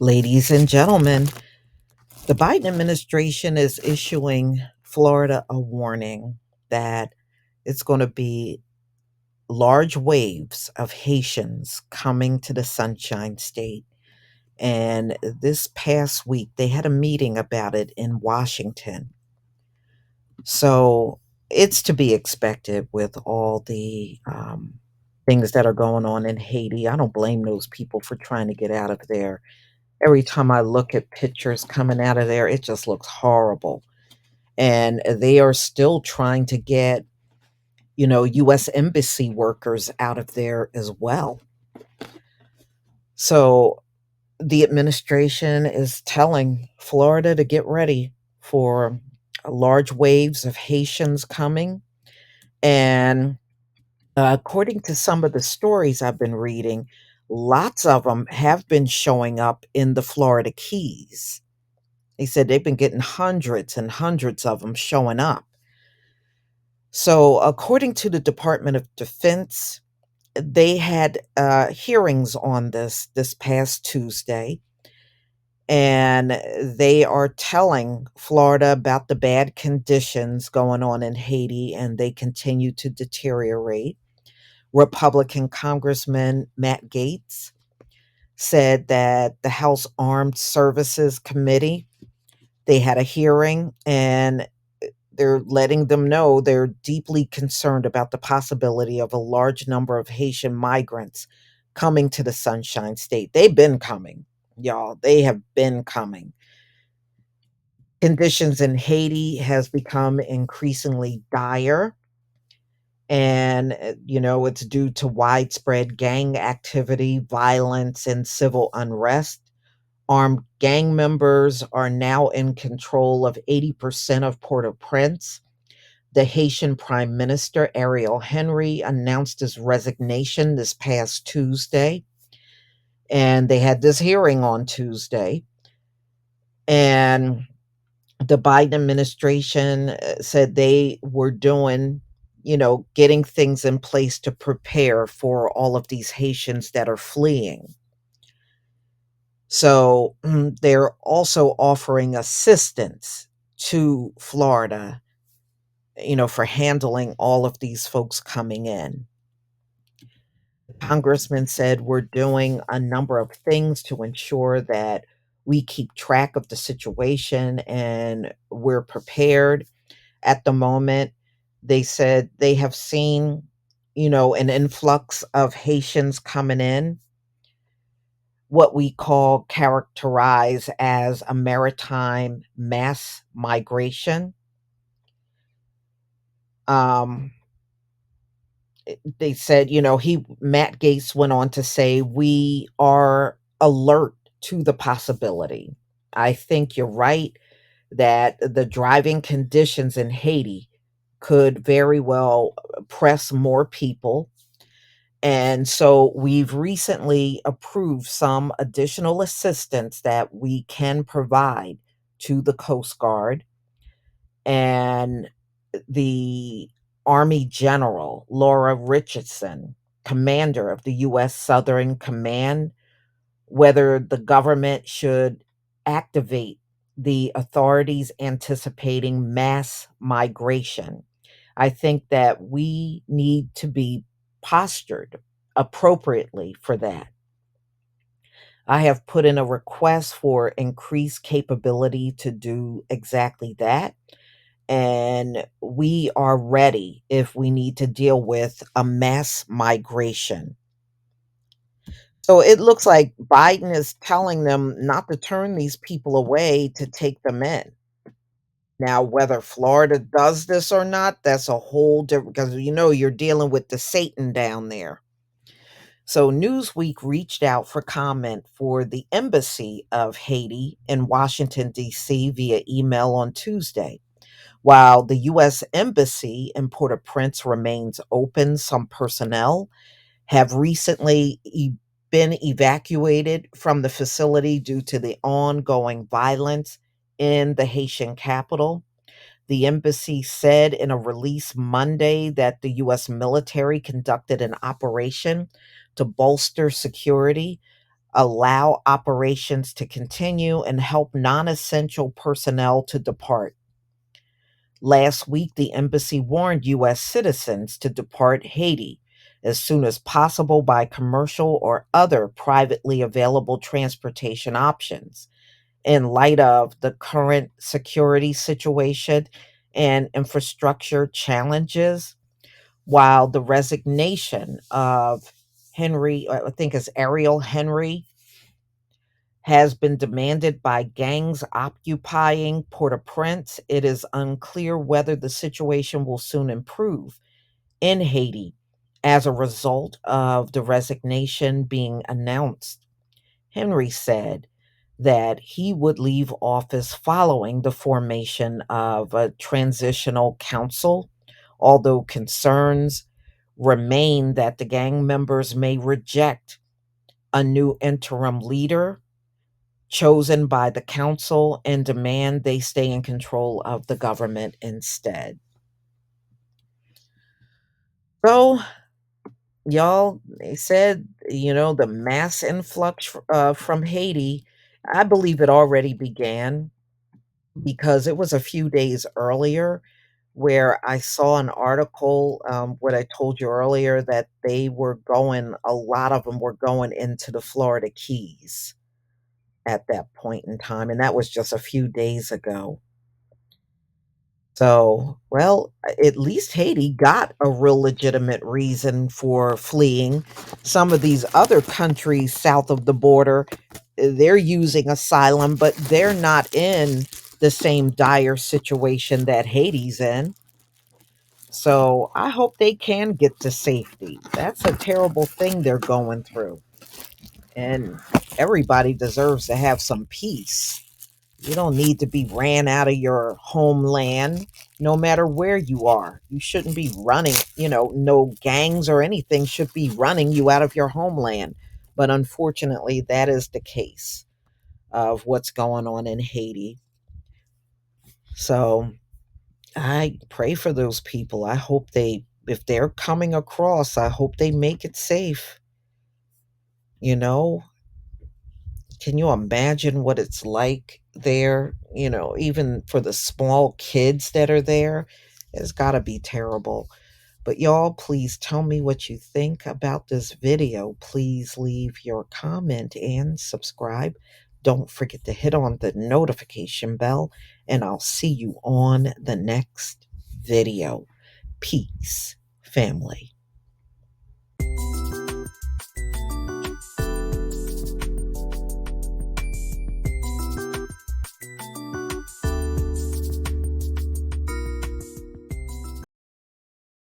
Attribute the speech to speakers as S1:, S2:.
S1: Ladies and gentlemen, the Biden administration is issuing Florida a warning that it's going to be large waves of Haitians coming to the Sunshine State. And this past week, they had a meeting about it in Washington. So it's to be expected with all the things that are going on in Haiti. I don't blame those people for trying to get out of there. Every time I look at pictures coming out of there, it just looks horrible. And they are still trying to get, US embassy workers out of there as well. So the administration is telling Florida to get ready for large waves of Haitians coming. And according to some of the stories I've been reading, lots of them have been showing up in the Florida Keys. He said they've been getting hundreds and hundreds of them showing up. So, according to the Department of Defense, they had hearings on this past Tuesday, and they are telling Florida about the bad conditions going on in Haiti, and they continue to deteriorate. Republican Congressman Matt Gaetz said that the House Armed Services Committee, they had a hearing, and they're letting them know they're deeply concerned about the possibility of a large number of Haitian migrants coming to the Sunshine State. They've been coming, y'all. They have been coming. Conditions in Haiti has become increasingly dire, and it's due to widespread gang activity, violence, and civil unrest. Armed gang members are now in control of 80% of Port-au-Prince. The Haitian Prime Minister, Ariel Henry, announced his resignation this past Tuesday. And they had this hearing on Tuesday. And the Biden administration said they were doing, getting things in place to prepare for all of these Haitians that are fleeing. So they're also offering assistance to Florida, for handling all of these folks coming in. Congressman said we're doing a number of things to ensure that we keep track of the situation and we're prepared. At the moment, they said they have seen, an influx of Haitians coming in, what we call characterize as a maritime mass migration. Um, they said, he Matt Gates went on to say, we are alert to the possibility. I think you're right that the driving conditions in Haiti could very well press more people. And so we've recently approved some additional assistance that we can provide to the Coast Guard. And the Army General Laura Richardson, commander of the U.S. Southern Command, whether the government should activate the authorities anticipating mass migration. I think that we need to be postured appropriately for that. I have put in a request for increased capability to do exactly that. And we are ready if we need to deal with a mass migration. So it looks like Biden is telling them not to turn these people away to take them in. Now, whether Florida does this or not, that's a whole different, because you're dealing with the Satan down there. So Newsweek reached out for comment for the embassy of Haiti in Washington, D.C. via email on Tuesday. While the U.S. Embassy in Port au Prince remains open, some personnel have recently been evacuated from the facility due to the ongoing violence in the Haitian capital. The embassy said in a release Monday that the U.S. military conducted an operation to bolster security allow operations to continue, and help non essential personnel to depart. Last week, the embassy warned U.S. citizens to depart Haiti as soon as possible by commercial or other privately available transportation options in light of the current security situation and infrastructure challenges. While the resignation of Henry, I think it's Ariel Henry, has been demanded by gangs occupying Port au Prince, it is unclear whether the situation will soon improve in Haiti as a result of the resignation being announced. Henry said that he would leave office following the formation of a transitional council, although concerns remain that the gang members may reject a new interim leader chosen by the council and demand they stay in control of the government instead. So, y'all, they said, the mass influx from Haiti, I believe it already began because it was a few days earlier where I saw an article, what I told you earlier, that a lot of them were going into the Florida Keys at that point in time. And that was just a few days ago. So, well, at least Haiti got a real legitimate reason for fleeing. Some of these other countries south of the border, they're using asylum, but they're not in the same dire situation that Haiti's in. So, I hope they can get to safety. That's a terrible thing they're going through. And everybody deserves to have some peace. You don't need to be ran out of your homeland no matter where you are. You shouldn't be running, no gangs or anything should be running you out of your homeland. But unfortunately, that is the case of what's going on in Haiti. So I pray for those people. I hope if they're coming across, I hope they make it safe. You know, can you imagine what it's like there? Even for the small kids that are there, it's got to be terrible. But y'all, please tell me what you think about this video. Please leave your comment and subscribe. Don't forget to hit on the notification bell, and I'll see you on the next video. Peace, family.